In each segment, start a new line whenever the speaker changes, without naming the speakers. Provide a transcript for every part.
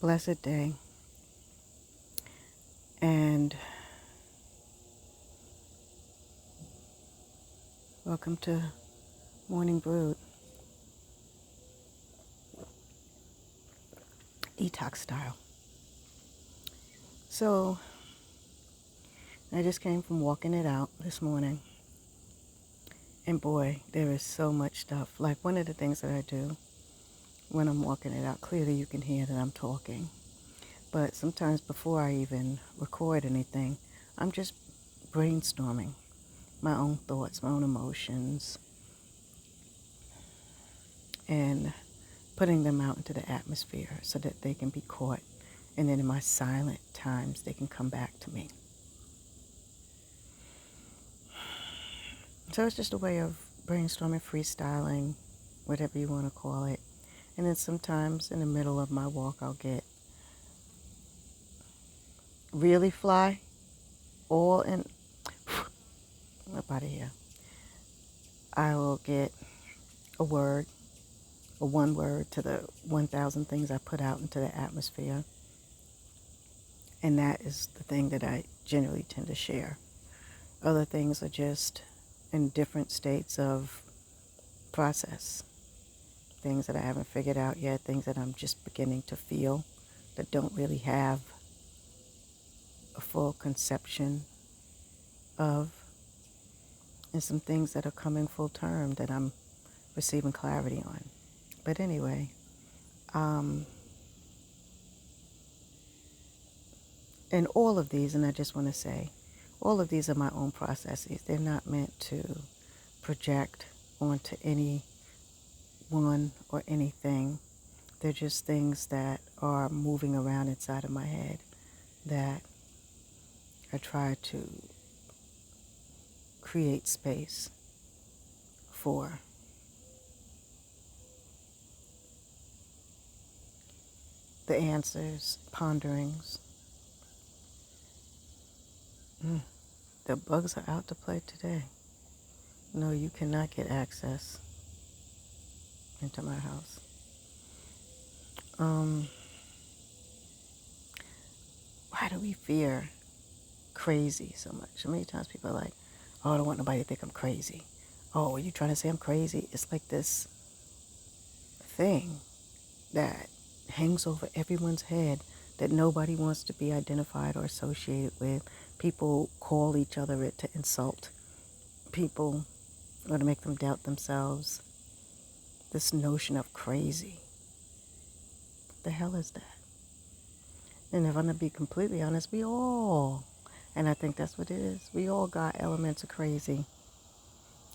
blessed day, and welcome to Morning Brood, detox style. So, I just came from walking it out this morning, and boy, there is so much stuff. Like one of the things that I do when I'm walking it out, clearly you can hear that I'm talking, but sometimes before I even record anything, I'm just brainstorming my own thoughts, my own emotions, and putting them out into the atmosphere so that they can be caught. And then in my silent times, they can come back to me. So it's just a way of brainstorming, freestyling, whatever you want to call it. And then sometimes in the middle of my walk, I'll get really fly, all in, up out of here. I will get a word, or one word to the 1,000 things I put out into the atmosphere. And that is the thing that I generally tend to share. Other things are just in different states of process. Things that I haven't figured out yet, things that I'm just beginning to feel that don't really have a full conception of, and some things that are coming full term that I'm receiving clarity on. But anyway, and all of these, and I just want to say, all of these are my own processes. They're not meant to project onto anyone or anything. They're just things that are moving around inside of my head that I try to create space for. The answers, ponderings. The bugs are out to play today. No, you cannot get access into my house. Why do we fear crazy so much? So many times people are like, oh, I don't want nobody to think I'm crazy. Oh, are you trying to say I'm crazy? It's like this thing that hangs over everyone's head that nobody wants to be identified or associated with. People call each other it to insult people or to make them doubt themselves. This notion of crazy. What the hell is that? And if I'm going to be completely honest, we all, and I think that's what it is, we all got elements of crazy.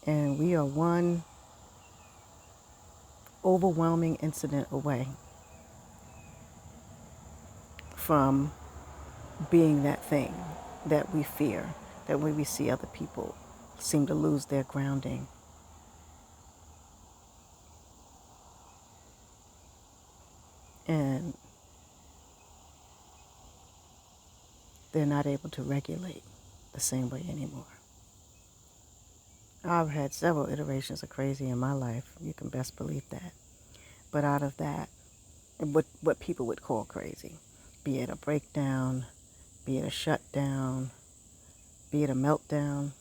And we are one overwhelming incident away from being that thing that we fear, that when we see other people seem to lose their grounding. And they're not able to regulate the same way anymore. I've had several iterations of crazy in my life. You can best believe that. But out of that, what people would call crazy, be it a breakdown, be it a shutdown, be it a meltdown,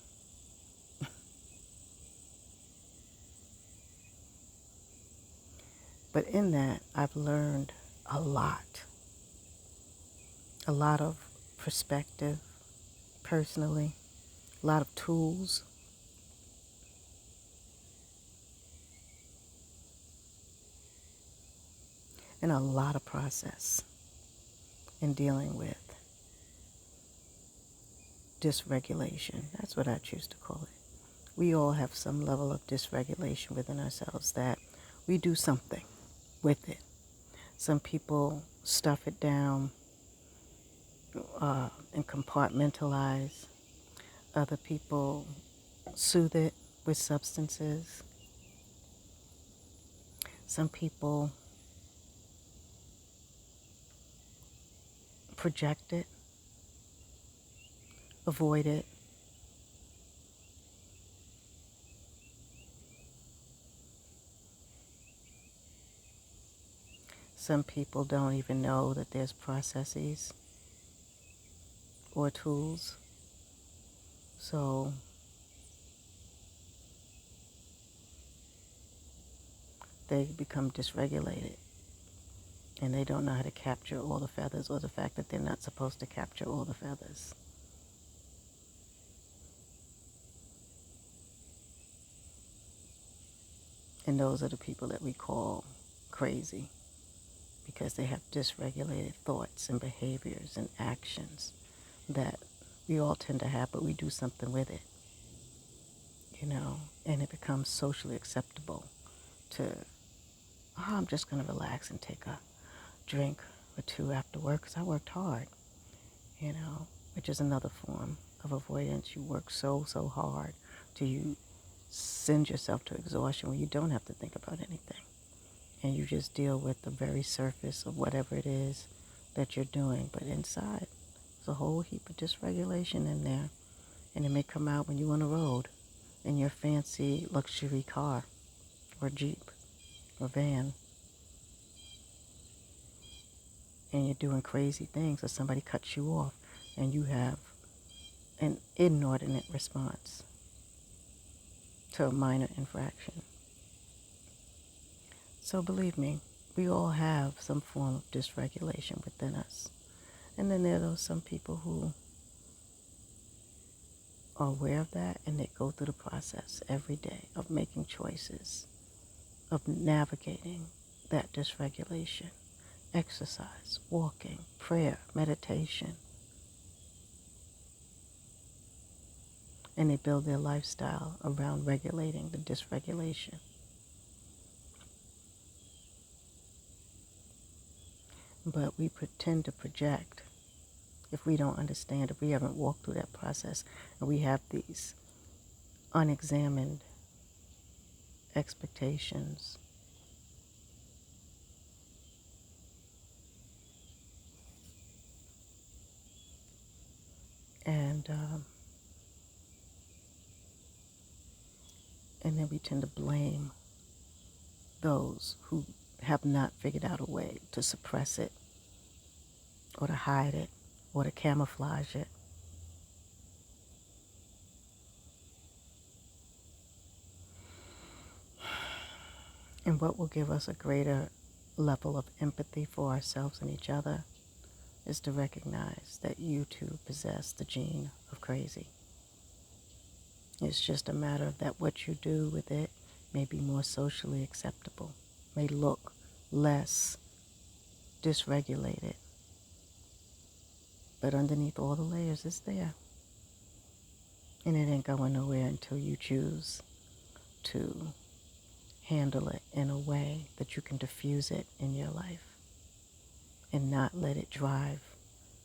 but in that, I've learned a lot of perspective personally, a lot of tools, and a lot of process in dealing with dysregulation. That's what I choose to call it. We all have some level of dysregulation within ourselves that we do something with it. Some people stuff it down and compartmentalize. Other people soothe it with substances. Some people project it, avoid it. Some people don't even know that there's processes or tools. So they become dysregulated and they don't know how to capture all the feathers, or the fact that they're not supposed to capture all the feathers. And those are the people that we call crazy, because they have dysregulated thoughts and behaviors and actions that we all tend to have, but we do something with it, and it becomes socially acceptable to, I'm just going to relax and take a drink or two after work because I worked hard, which is another form of avoidance. You work so hard till you send yourself to exhaustion where you don't have to think about anything. And you just deal with the very surface of whatever it is that you're doing. But inside, there's a whole heap of dysregulation in there. And it may come out when you're on the road in your fancy luxury car or Jeep or van. And you're doing crazy things, or somebody cuts you off and you have an inordinate response to a minor infraction. So believe me, we all have some form of dysregulation within us. And then there are some people who are aware of that, and they go through the process every day of making choices, of navigating that dysregulation. Exercise, walking, prayer, meditation. And they build their lifestyle around regulating the dysregulation. But we pretend to project if we don't understand, if we haven't walked through that process, and we have these unexamined expectations. And then we tend to blame those who have not figured out a way to suppress it, or to hide it, or to camouflage it. And what will give us a greater level of empathy for ourselves and each other is to recognize that you too possess the gene of crazy. It's just a matter of that what you do with it may be more socially acceptable, may look less dysregulated. But underneath all the layers, it's there. And it ain't going nowhere until you choose to handle it in a way that you can diffuse it in your life and not let it drive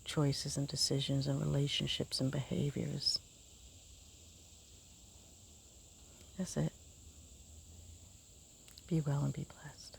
choices and decisions and relationships and behaviors. That's it. Be well and be blessed.